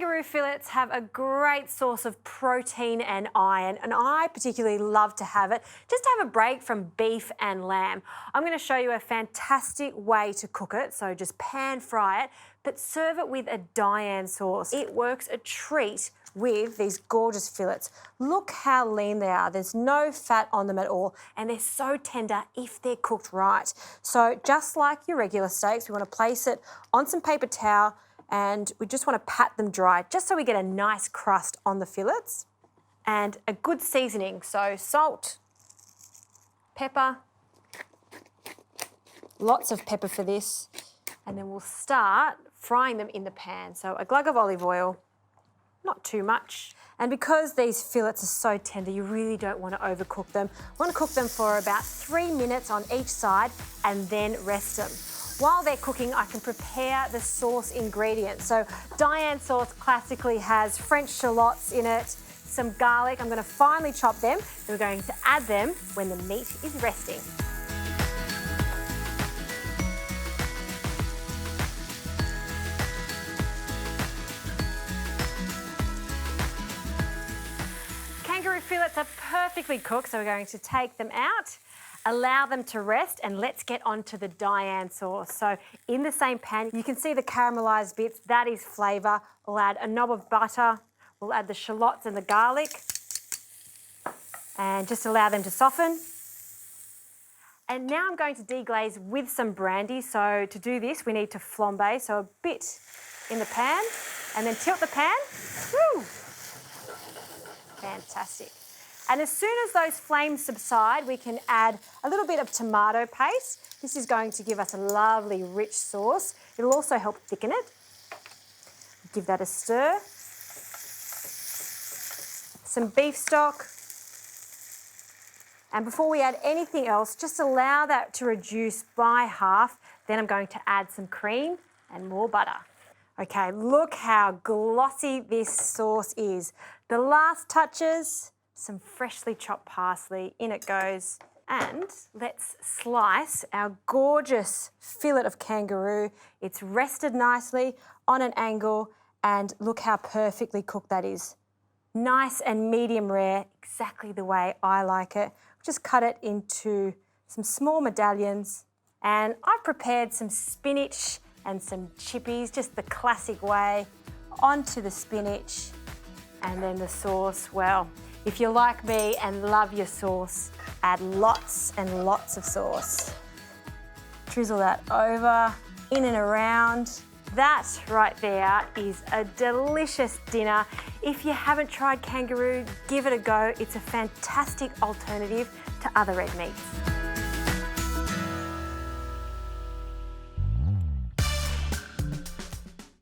Kangaroo fillets have a great source of protein and iron, and I particularly love to have it just to have a break from beef and lamb. I'm going to show you a fantastic way to cook it, so just pan fry it, but serve it with a Diane sauce. It works a treat with these gorgeous fillets. Look how lean they are. There's no fat on them at all, and they're so tender if they're cooked right. So just like your regular steaks, we want to place it on some paper towel, and we just want to pat them dry just so we get a nice crust on the fillets. And a good seasoning, so salt, pepper, lots of pepper for this, and then we'll start frying them in the pan. So a glug of olive oil, not too much. And because these fillets are so tender, you really don't want to overcook them. You want to cook them for about 3 minutes on each side and then rest them. While they're cooking, I can prepare the sauce ingredients. So Diane sauce classically has French shallots in it, some garlic. I'm going to finely chop them. Then we're going to add them when the meat is resting. Kangaroo fillets are perfectly cooked, so we're going to take them out, allow them to rest, and let's get on to the Diane sauce. So in the same pan, you can see the caramelised bits, that is flavour. We'll add a knob of butter, we'll add the shallots and the garlic, and just allow them to soften. And now I'm going to deglaze with some brandy. So to do this, we need to flambe, so a bit in the pan, and then tilt the pan. Woo! Fantastic. And as soon as those flames subside, we can add a little bit of tomato paste. This is going to give us a lovely rich sauce. It'll also help thicken it. Give that a stir. Some beef stock. And before we add anything else, just allow that to reduce by half. Then I'm going to add some cream and more butter. Okay, look how glossy this sauce is. The last touches, some freshly chopped parsley, in it goes. And let's slice our gorgeous fillet of kangaroo. It's rested nicely on an angle, and look how perfectly cooked that is. Nice and medium rare, exactly the way I like it. Just cut it into some small medallions, and I've prepared some spinach and some chippies, just the classic way, onto the spinach, and then the sauce. Well, if you're like me and love your sauce, add lots and lots of sauce. Drizzle that over, in and around. That right there is a delicious dinner. If you haven't tried kangaroo, give it a go. It's a fantastic alternative to other red meats.